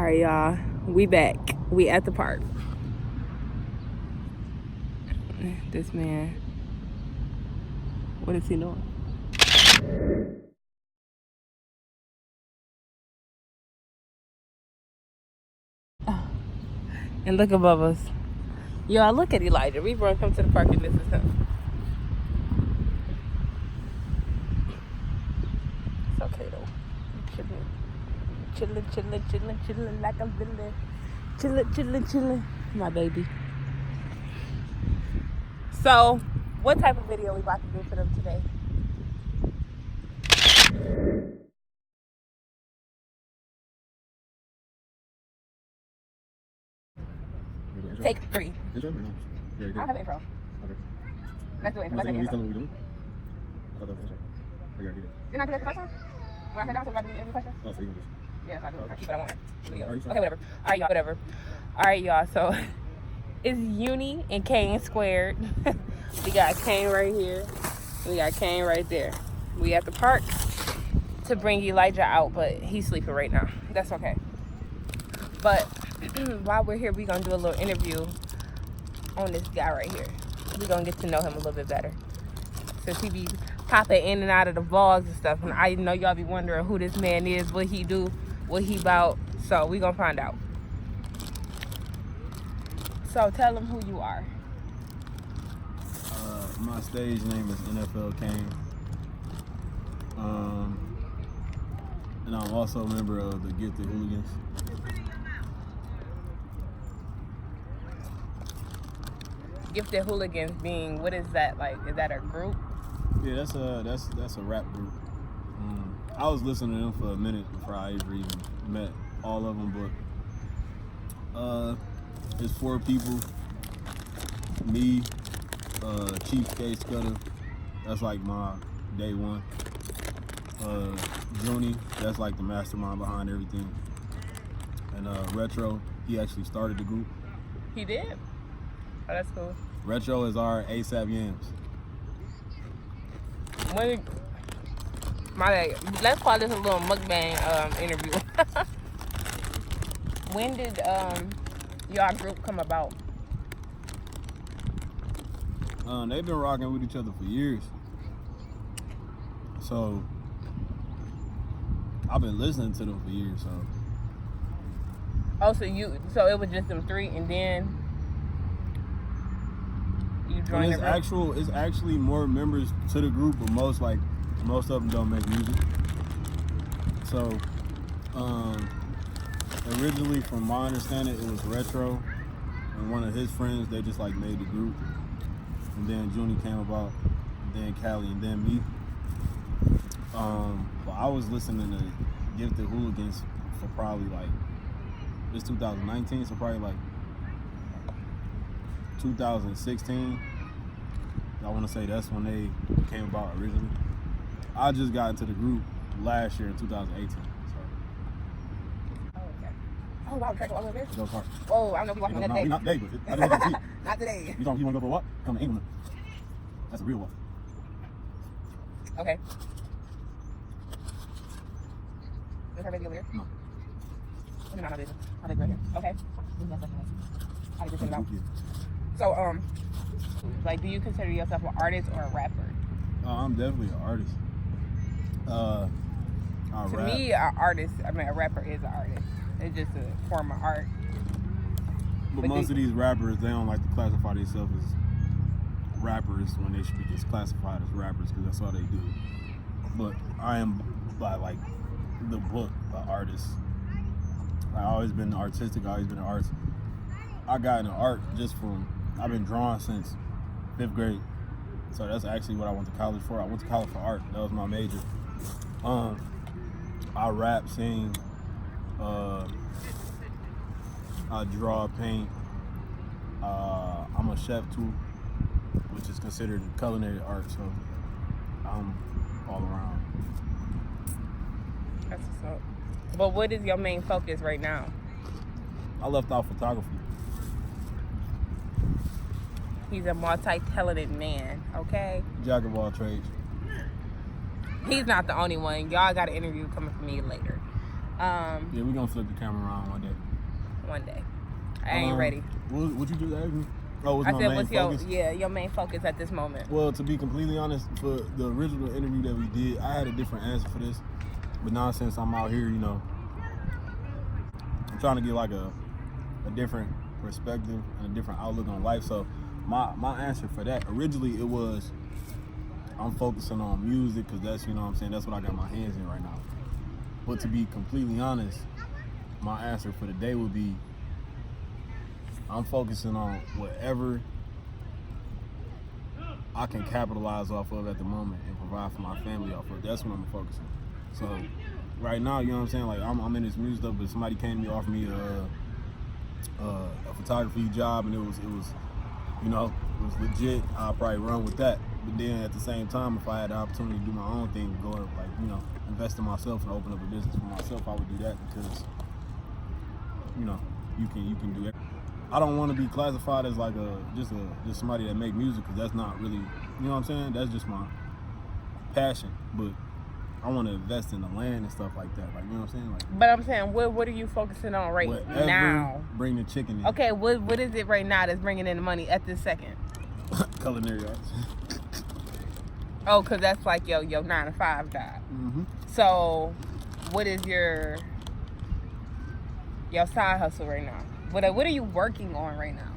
Alright, y'all. We back. We at the park. This man. What is he doing? Oh. And look above us. Y'all, look at Elijah. We brought him to the park and this is him. It's okay though. Chillin' like a villain. Chillin', my baby. So, what type of video we about to do for them today? Take 3. Intro or no? Yeah, I don't have intro. Okay. Let's do it. You tell me what we're doing? I thought that was intro. Oh, you already did. Didn't I do that the first time? When I said that, was about to do every question? Oh, so you can just... Yeah, so I keep what I want. Okay, whatever. Alright, y'all, whatever. Alright, y'all, so it's Uni and Kane squared. We got Kane right here. We got Kane right there. We at the park to bring Elijah out, but he's sleeping right now. That's okay. But while we're here, we're going to do a little interview on this guy right here. We're going to get to know him a little bit better. Since he be popping in and out of the vlogs and stuff. And I know y'all be wondering who this man is, what he do, what he about. So we going to find out. So tell him who you are. My stage name is NFL Kane. And I'm also a member of the Gifted Hooligans. Gifted Hooligans being, what is that like? Is that a group? Yeah, that's a rap group. I was listening to them for a minute before I ever even met all of them, but it's 4 people. Me, Chief K Scudder, that's like my day one. Junie, that's like the mastermind behind everything. And Retro, he actually started the group. He did? Oh, that's cool. Retro is our ASAP Yams. Let's call this a little mukbang interview. When did your group come about? They've been rocking with each other for years. So I've been listening to them for years. So. Oh, so it was just them 3, and then you joined the group? It's actually more members to the group, but most of them don't make music. So originally, from my understanding, it was Retro and one of his friends. They just like made the group, and then Junie came about, and then Callie, and then me. But I was listening to Gifted Hooligans for probably like, it's 2019, so probably like 2016. I want to say that's when they came about originally. I just got into the group last year in 2018. So. Oh, okay. Oh, wow, track all over there? Go park. Oh, I don't know if you're walking that day. Not today, but I don't know. Not today. You want to go for a walk? Come to England. That's a real walk. Okay. Is her baby over here? No. No, not business. My baby right here. Okay. How do you think about? So, like, do you consider yourself an artist or a rapper? I'm definitely an artist. To me, a rapper is an artist. It's just a form of art. But most of these rappers, they don't like to classify themselves as rappers when they should be just classified as rappers because that's all they do. But I am, by like the book, an artist. I've always been artistic. I've always been an artist. I got into art just from, I've been drawing since 5th grade. So that's actually what I went to college for. I went to college for art. That was my major. I rap, sing, I draw, paint. I'm a chef too, which is considered culinary art, so I'm all around. That's what's up. But what is your main focus right now? I left out photography. He's a multi-talented man, okay? Jack of all trades. He's not the only one. Y'all got an interview coming from me later. Yeah, we're gonna flip the camera around one day. One day. I ain't ready. What you just asked me? Oh, what's I my said, main what's focus? your main focus at this moment? Well, to be completely honest, for the original interview that we did, I had a different answer for this. But now since I'm out here, you know, I'm trying to get like a different perspective and a different outlook on life. So my answer for that, originally it was, I'm focusing on music because that's, you know what I'm saying, that's what I got my hands in right now. But to be completely honest, my answer for the day would be, I'm focusing on whatever I can capitalize off of at the moment and provide for my family off of. That's what I'm focusing on. So right now, you know what I'm saying, like I'm in this music stuff, but somebody came to me, offered me a photography job, and it was you know, it was legit. I'll probably run with that. But then at the same time, if I had the opportunity to do my own thing, go and, like, you know, invest in myself and open up a business for myself, I would do that because, you know, you can do it. I don't want to be classified as like just somebody that make music, because that's not really, you know what I'm saying? That's just my passion. But I want to invest in the land and stuff like that. Like, you know what I'm saying? Like, but I'm saying, what are you focusing on right now? Bring the chicken in. Okay, what is it right now that's bringing in the money at this second? Culinary arts. Oh, because that's like your 9 to 5 job. Mm-hmm. So, what is your side hustle right now? What are you working on right now?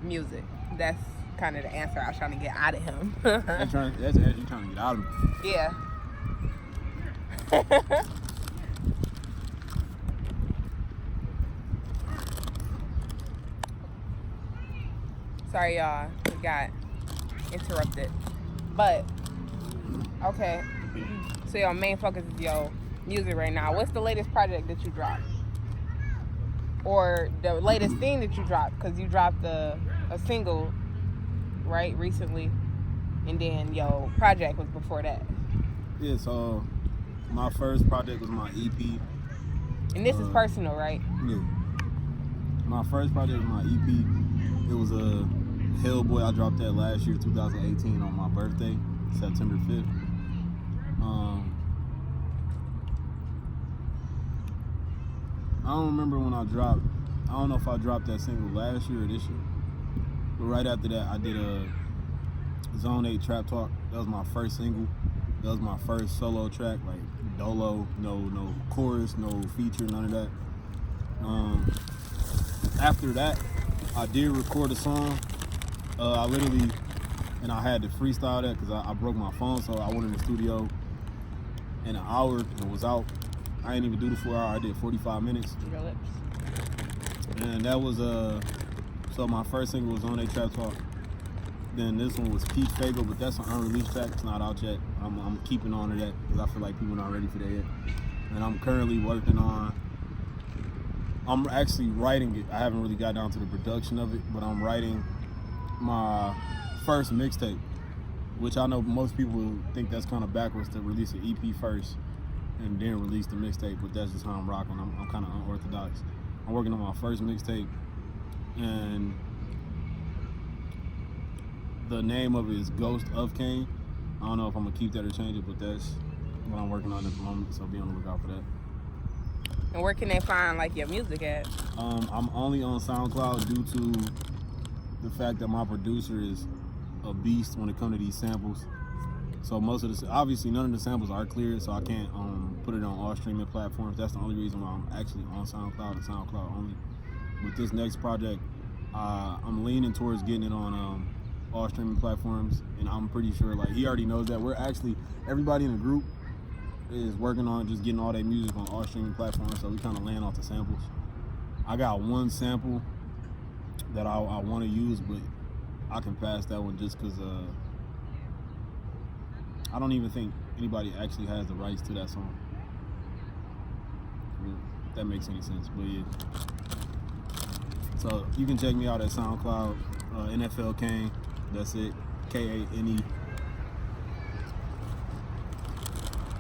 Music. That's kind of the answer I was trying to get out of him. That's actually trying to get out of me. Yeah. Sorry, y'all. We got interrupted. But, okay. So your main focus is your music right now. What's the latest project that you dropped? Or the latest thing that you dropped? Because you dropped a single, right, recently. And then your project was before that. Yeah, so my first project was my EP. And this is personal, right? Yeah. My first project was my EP. It was a Hellboy. I dropped that last year, 2018, on my birthday, September 5th. I don't remember when I dropped. I don't know if I dropped that single last year or this year. But right after that, I did a Zone 8 Trap Talk. That was my first single. That was my first solo track, like dolo, no chorus, no feature, none of that. After that, I did record a song. I had to freestyle that because I broke my phone, so I went in the studio in an hour and was out. I didn't even do the 4 hour. I did 45 minutes. Your lips. And that was so my first single was On A Trap Talk. Then this one was Peach Fago, but that's an unreleased track. It's not out yet. I'm keeping on to that because I feel like people not ready for that yet. And I'm currently working on. I'm actually writing it. I haven't really got down to the production of it, but I'm writing my first mixtape, which I know most people think that's kind of backwards to release an EP first and then release the mixtape, but that's just how I'm rocking. I'm kind of unorthodox. I'm working on my first mixtape, and the name of it is Ghost of Kane. I don't know if I'm gonna keep that or change it, but that's what I'm working on at the moment, so be on the lookout for that. And where can they find like your music at? I'm only on SoundCloud due to the fact that my producer is a beast when it comes to these samples. So obviously none of the samples are cleared, so I can't put it on all streaming platforms. That's the only reason why I'm actually on SoundCloud and SoundCloud only. With this next project, I'm leaning towards getting it on all streaming platforms, and I'm pretty sure like he already knows that. Everybody in the group is working on just getting all their music on all streaming platforms, so we kind of laying off the samples. I got one sample that I want to use, but I can pass that one just because I don't even think anybody actually has the rights to that song. If that makes any sense, but yeah. So you can check me out at SoundCloud, NFL Kane. That's it, Kane.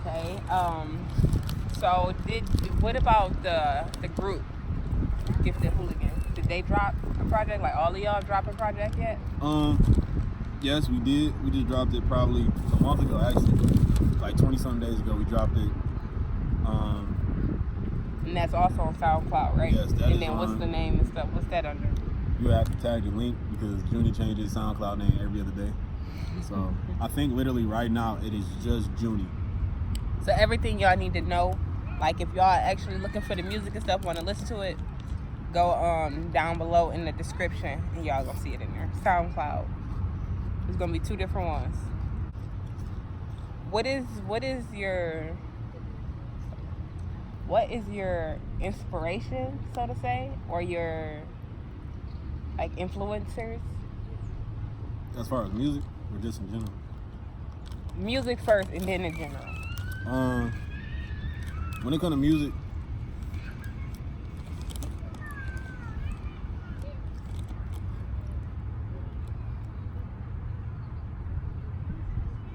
Okay. So what about the group, Gifted Hooligans? Did they drop a project? Like all of y'all drop a project yet? Yes, we did. We just dropped it probably a month ago, actually. Like 20-something days ago, we dropped it. And that's also on SoundCloud, right? Yes, that and is then what's on. the name and stuff? What's that under? You have to tag the link because Junie changes SoundCloud name every other day. So I think literally right now it is just Junie. So everything y'all need to know, like if y'all actually looking for the music and stuff, want to listen to it, go down below in the description and y'all gonna see it in there. SoundCloud. There's gonna be 2 different ones. What is your inspiration, so to say, or your like influencers? As far as music or just in general? Music first and then in general. When it comes to music,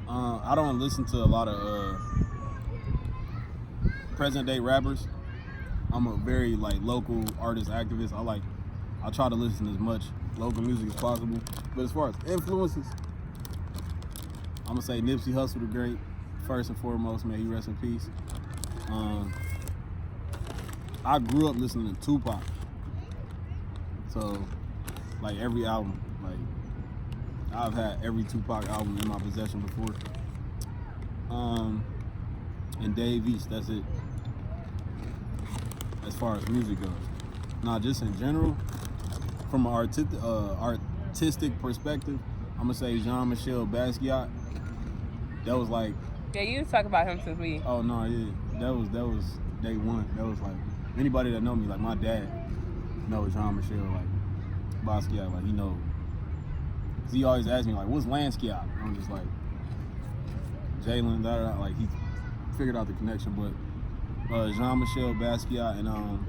I don't listen to a lot of present day rappers. I'm a very like local artist activist. I try to listen to as much local music as possible. But as far as influences, I'm gonna say Nipsey Hussle the Great, first and foremost, man, he rest in peace. I grew up listening to Tupac. So like every album, like I've had every Tupac album in my possession before. And Dave East, that's it. As far as music goes. Now, just in general, from an artistic perspective, I'm gonna say Jean-Michel Basquiat. That was like. Yeah, you talk about him since we. Oh no, yeah, that was day one. That was like anybody that know me, like my dad, knows Jean-Michel like Basquiat, like he knows. Cause he always asks me like, "What's Lansquiat?" I'm just like, Jalen, like he figured out the connection, but Jean-Michel Basquiat and I'm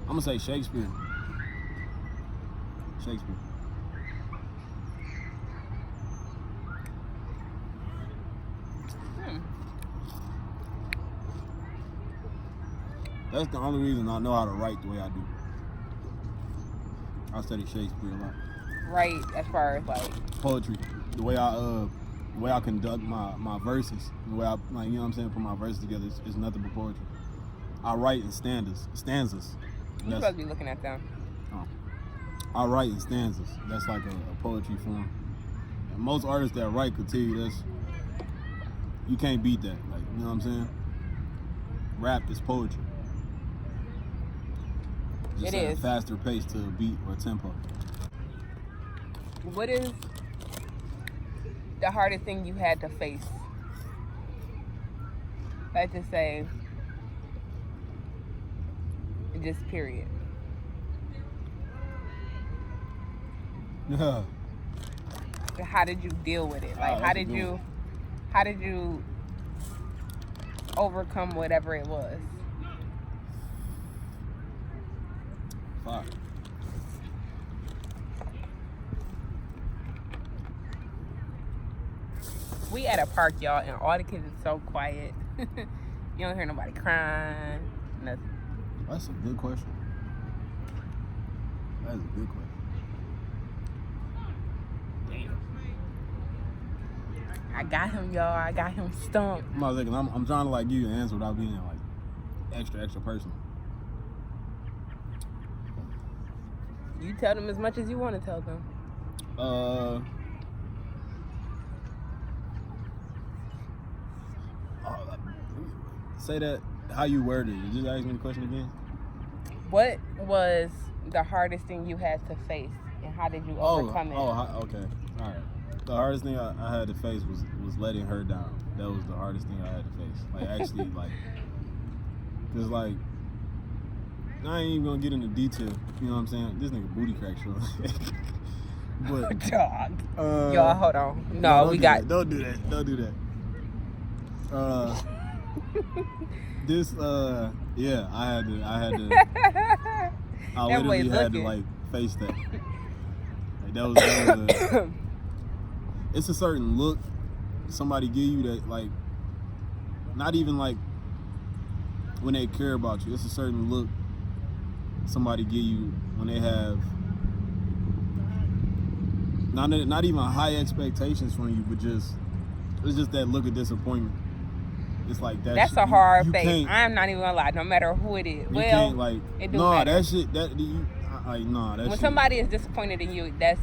gonna say Shakespeare. That's the only reason I know how to write the way I do. I study Shakespeare a lot. Right, as far as like poetry, the way I conduct my verses, the way I like, you know what I'm saying, put my verses together is nothing but poetry. I write in stanzas. You're supposed to be looking at them. Oh. I write in stanzas. That's like a poetry form. And most artists that write could tell you this. You can't beat that. Like, you know what I'm saying? Rap is poetry. Just it at is. a faster pace to a beat or tempo. What is the hardest thing you had to face? Let's just say, just period. Yeah. How did you deal with it? Like, how did you overcome whatever it was? Fuck. We at a park, y'all, and all the kids are so quiet. You don't hear nobody crying, nothing. That's a good question. That is a good question. I got him, y'all. I got him stumped. I'm trying to like give you an answer without being like extra personal. You tell them as much as you want to tell them. Say that how you worded it. Just ask me the question again. What was the hardest thing you had to face, and how did you overcome it? Okay. All right. The hardest thing I had to face was letting her down. That was the hardest thing I had to face. Like actually, like, cause like I ain't even gonna get into detail. You know what I'm saying? This nigga booty crack show. But dog. Y'all, hold on. No, we got. Don't do that. Don't do that. This yeah, I literally had to like face that. Like that was it's a certain look somebody give you that, like, not even like when they care about you. It's a certain look somebody give you when they have not even high expectations from you, but it's just that look of disappointment. It's like that. That's a hard face. I'm not even gonna lie. No matter who it is, you can't like that shit. When somebody is disappointed in you, that's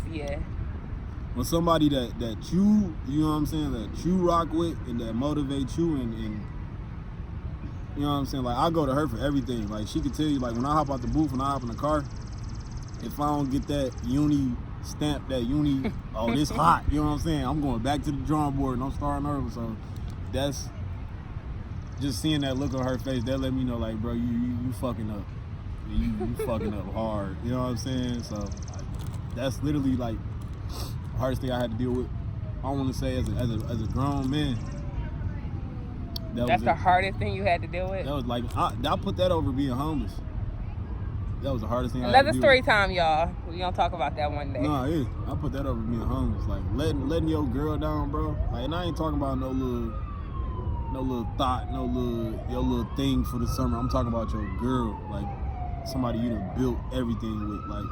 When somebody that you know what I'm saying, that you rock with and that motivates you and you know what I'm saying, like I go to her for everything. Like she could tell you, like when I hop out the booth, when I hop in the car, if I don't get that uni stamp, that uni, oh this hot, you know what I'm saying, I'm going back to the drawing board and I'm starting over. So that's just seeing that look on her face, that let me know like, bro, you fucking up. You fucking up hard. You know what I'm saying? So like, that's literally like the hardest thing I had to deal with. I want to say as a grown man. That's the hardest thing you had to deal with? That was like, I put that over being homeless. That was the hardest thing I had to deal with. Another story time, y'all. We're going to talk about that one day. Nah, yeah. I put that over being homeless. Like, letting your girl down, bro. Like, and I ain't talking about no little thought, your little thing for the summer. I'm talking about your girl. Like, somebody you done built everything with. Like,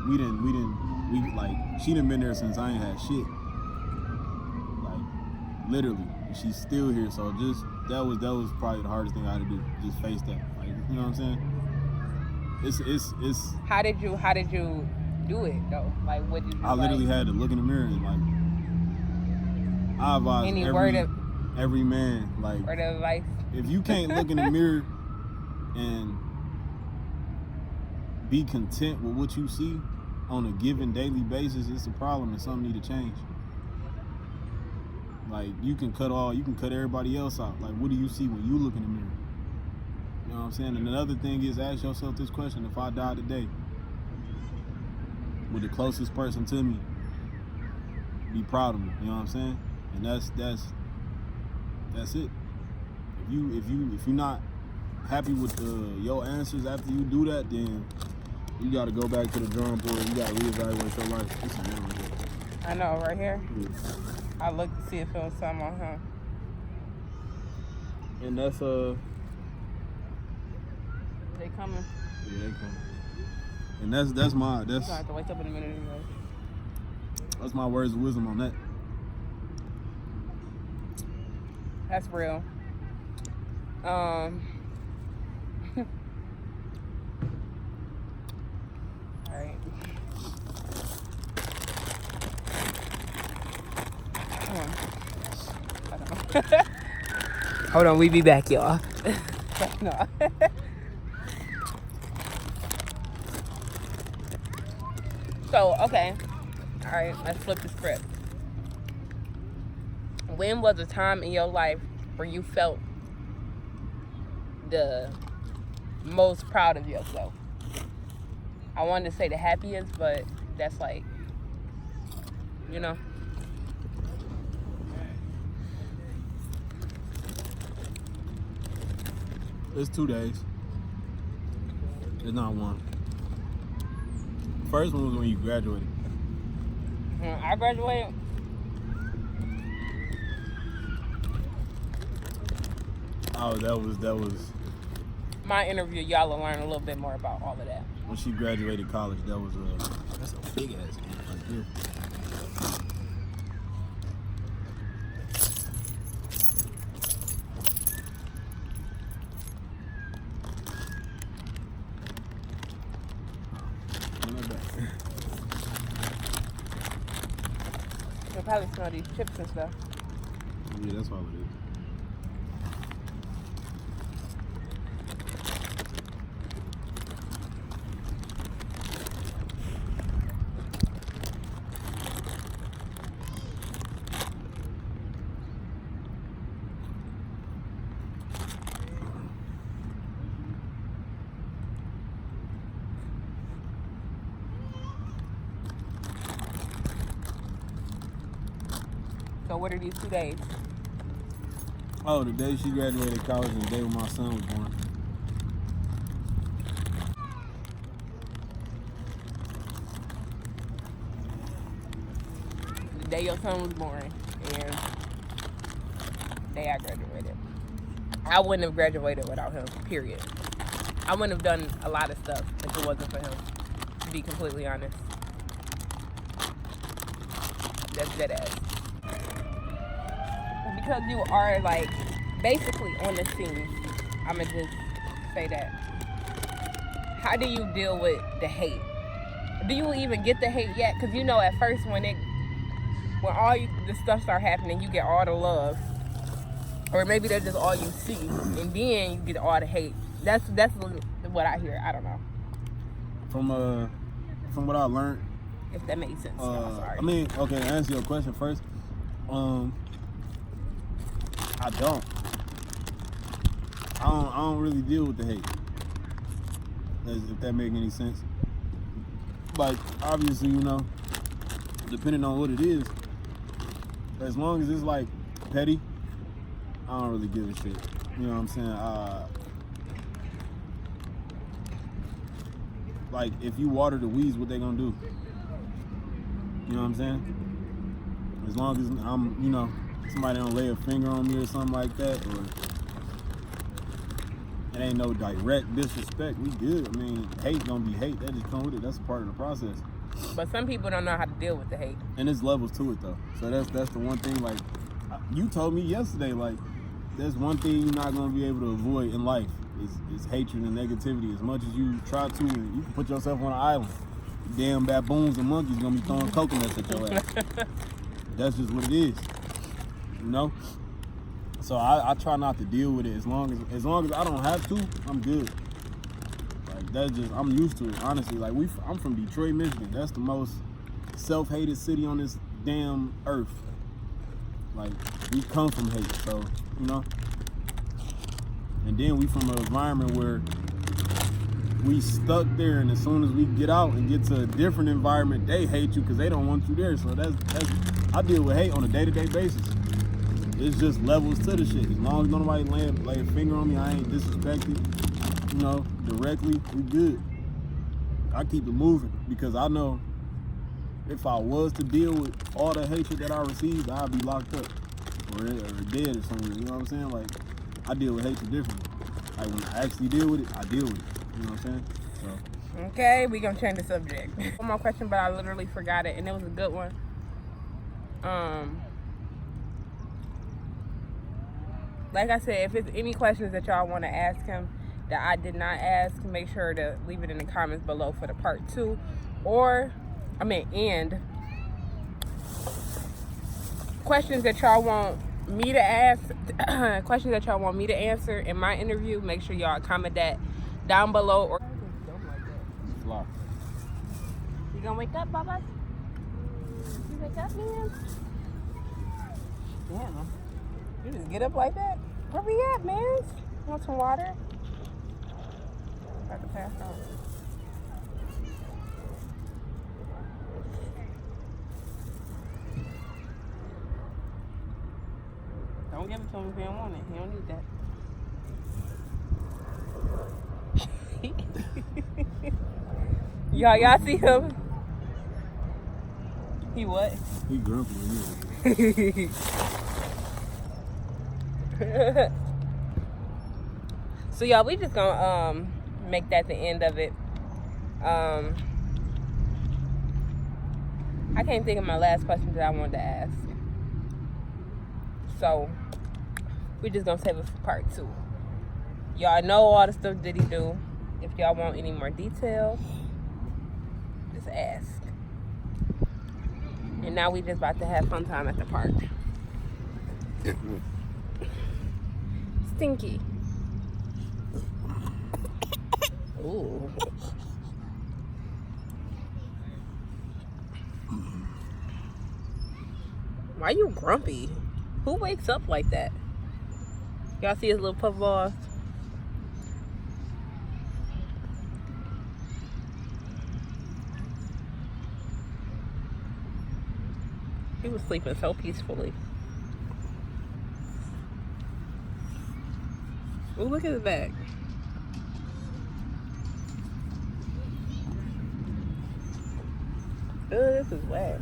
she done been there since I ain't had shit. Like, literally. And she's still here. So that was probably the hardest thing I had to do. Just face that. Like, you know what I'm saying? It's How did you do it though? Like what did you I literally had to look in the mirror and like I advise every man, like word of advice. If you can't look in the mirror and be content with what you see on a given daily basis, it's a problem and something need to change. Like you can cut everybody else out. Like what do you see when you look in the mirror? You know what I'm saying? And another thing is, ask yourself this question: if I die today, would the closest person to me be proud of me? You know what I'm saying? And that's it. If you're not happy with your answers after you do that, then you got to go back to the drawing board. You got to reevaluate your life. It's I know, right here. Yeah. I looked to see if it was something on him. And that's They coming. Yeah, they coming. And that's You gonna have to wake up in a minute anyway. That's my words of wisdom on that. That's real. All right. Hold on, we be back, y'all. No. So, okay. All right, let's flip the script. When was a time in your life where you felt the most proud of yourself? I wanted to say the happiest, but that's like, you know. It's 2 days. It's not one. First one was when you graduated. I graduated. Oh, that was. My interview, y'all will learn a little bit more about all of that. When she graduated college, that was that's a big ass game right there. You'll probably smell these chips and stuff. Yeah, that's all it is. So what are these 2 days? Oh, the day she graduated college and the day when my son was born. The day your son was born and the day I graduated. I wouldn't have graduated without him, period. I wouldn't have done a lot of stuff if it wasn't for him, to be completely honest. That's dead ass. Because you are like basically on the scene. I'ma just say that. How do you deal with the hate? Do you even get the hate yet? Because you know at first when all the stuff start happening, you get all the love. Or maybe that's just all you see. And then you get all the hate. That's what I hear. I don't know. From what I learned. If that makes sense. No, sorry. I mean, okay, to answer your question first. I don't really deal with the hate. If that make any sense. Like, obviously, you know, depending on what it is, as long as it's like petty, I don't really give a shit. You know what I'm saying? Like, if you water the weeds, what they gonna do? You know what I'm saying? As long as I'm, you know, somebody don't lay a finger on me or something like that, or it ain't no direct disrespect, we good. I mean, hate gonna be hate. That just come with it. That's a part of the process. But some people don't know how to deal with the hate. And there's levels to it, though. So that's the one thing, like, you told me yesterday, like, there's one thing you're not gonna be able to avoid in life is hatred and negativity. As much as you try to, you can put yourself on an island. Damn baboons and monkeys gonna be throwing coconuts at your ass. That's just what it is. You know? So I try not to deal with it as long as I don't have to, I'm good. Like that's just I'm used to it, honestly. Like I'm from Detroit, Michigan. That's the most self-hated city on this damn earth. Like we come from hate, so you know. And then we from an environment where we stuck there, and as soon as we get out and get to a different environment, they hate you because they don't want you there. So that's I deal with hate on a day-to-day basis. It's just levels to the shit. As long as nobody lay a finger on me, I ain't disrespected, you know, directly, we good. I keep it moving because I know if I was to deal with all the hatred that I received, I'd be locked up or dead or something. You know what I'm saying? Like, I deal with hatred differently. Like, when I actually deal with it, I deal with it. You know what I'm saying? So. Okay, we gonna change the subject. One more question, but I literally forgot it, and it was a good one. Like I said, if there's any questions that y'all want to ask him that I did not ask, make sure to leave it in the comments below for the part 2. And questions that y'all want me to ask, questions that y'all want me to answer in my interview, make sure y'all comment that down below. Or you gonna wake up, Bubba? You wake up, man? Damn. You just get up like that? Where we at, man? Want some water? About to pass out. Don't give it to him if he don't want it. He don't need that. Y'all see him? He what? He grumpy. So y'all, we just gonna make that the end of it. I can't think of my last question that I wanted to ask, so we just gonna save it for part 2. Y'all know all the stuff that he do. If y'all want any more details, just ask. And now we just about to have fun time at the park. Stinky. Ooh. Why you grumpy? Who wakes up like that? Y'all see his little puff balls? He was sleeping so peacefully. Oh, look at his back. Oh, this is wet.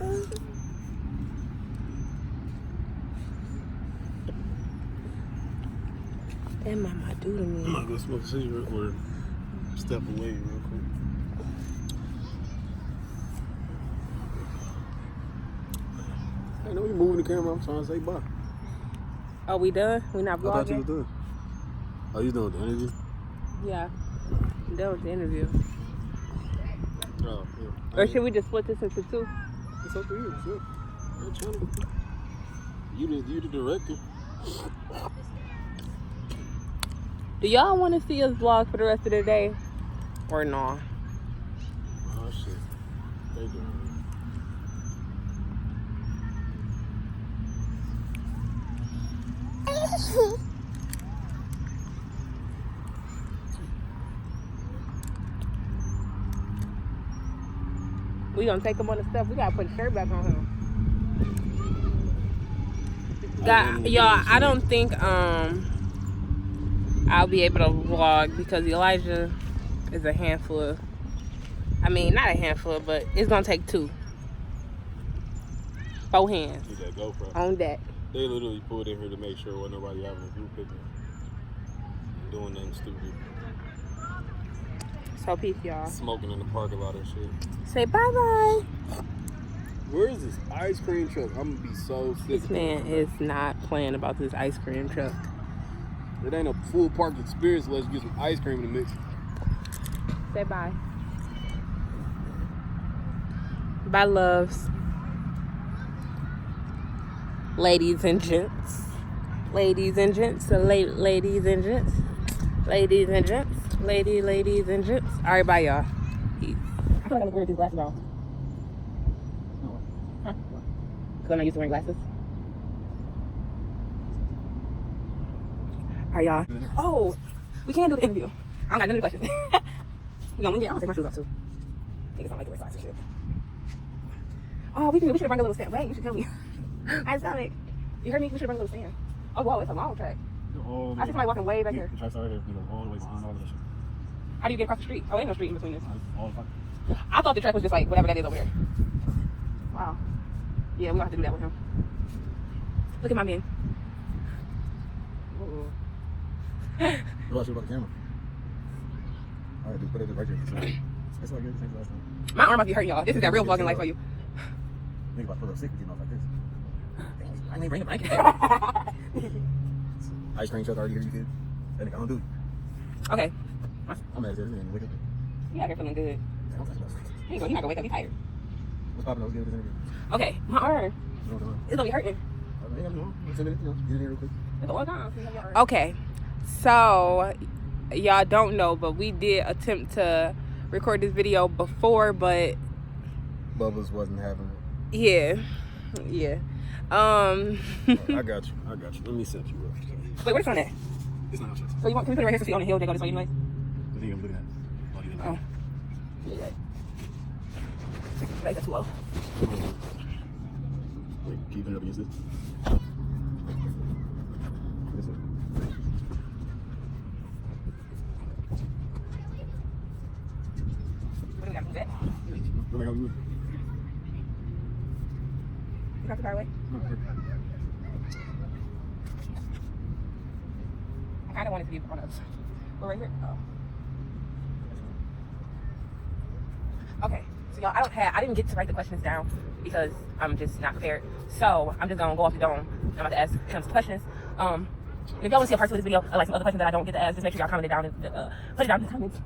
That might do to me. I'm gonna go smoke a cigarette or step away real quick. I know you moving the camera. I'm trying to say bye. Oh, we done? We not vlogging? I thought you was done. Oh, you done with the interview? Yeah. I'm done with the interview. Oh, yeah. Or should we just split this into two? It's up to you. Sure. Your channel. You the director. Do y'all want to see us vlog for the rest of the day? Or no? Oh, shit. They doing it. We gonna take him on the stuff. We gotta put the shirt back on him. Y'all, I don't think I'll be able to vlog because Elijah is a handful of, I mean, not a handful, but it's gonna take 2. 4 hands. Get that GoPro. On deck. They literally pulled in here to make sure wasn't nobody having a group picnic. Doing nothing stupid. So peace, y'all. Smoking in the parking lot and shit. Say bye-bye. Where is this ice cream truck? I'm gonna be so sick. This man is not playing about this ice cream truck. It ain't a full park experience unless you get some ice cream in the mix. Say bye. Bye, loves. Ladies and gents. Ladies and gents. Ladies and gents. Ladies and gents. Ladies and gents. All right, bye, y'all. Peace. I feel like I look weird with these glasses on. Huh? Because I'm not used to wearing glasses. All right, y'all. Oh, we can't do the interview. I don't got none of the questions. I'm gonna take my shoes off too. I think it's not like the right size and shit. Oh, we should bring a little stand. Wait, you should tell me. I stomach. You heard me? We should bring a little stand. Oh, whoa, it's a long track. I see somebody walking way back here. Try to start here, all the way behind all of this shit. How do you get across the street? Oh, ain't no street in between this. All the fuck. I thought the track was just like whatever that is over there. Wow. Yeah, we're gonna have to do that with him. Look at my man. What about you about the camera? Alright, dude, put it right here. That's what I did the same last time. My arm must be hurting, y'all. This is that real vlogging life for you. Think about put up sick with getting off like this. I ain't bring a blanket. Ice cream truck already here, you kid. That nigga don't do it. Okay. I'm mad at this nigga. Wake up. You out here feeling good. Don't touch us. Here you go. You're not gonna wake up. You're tired. What's poppin'? Let's get this interview. Okay, my arm. It's gonna be hurting. I ain't got no. 10 minutes, get in here real quick. It's a long time. Okay, so y'all don't know, but we did attempt to record this video before, but Bubba's wasn't having it. yeah. I got you. Let me set you up. Wait, what's on that? It's not your So you want? Can we put it right here so see on the hill? They go this way anyway. I think I'm looking at. Oh. Yeah. Right, that's low. Wait, keep it up against this. This way. What do we got to do that? What do I gotta do? You got the car away? No, perfect. I kind of wanted to be on us. We're right here. Oh. Okay, so y'all, I didn't get to write the questions down because I'm just not prepared. So I'm just gonna go off the dome. I'm about to ask him some questions. If y'all want to see a part 2 of this video, like some other questions that I don't get to ask, just make sure y'all comment it down and put it down in the comments.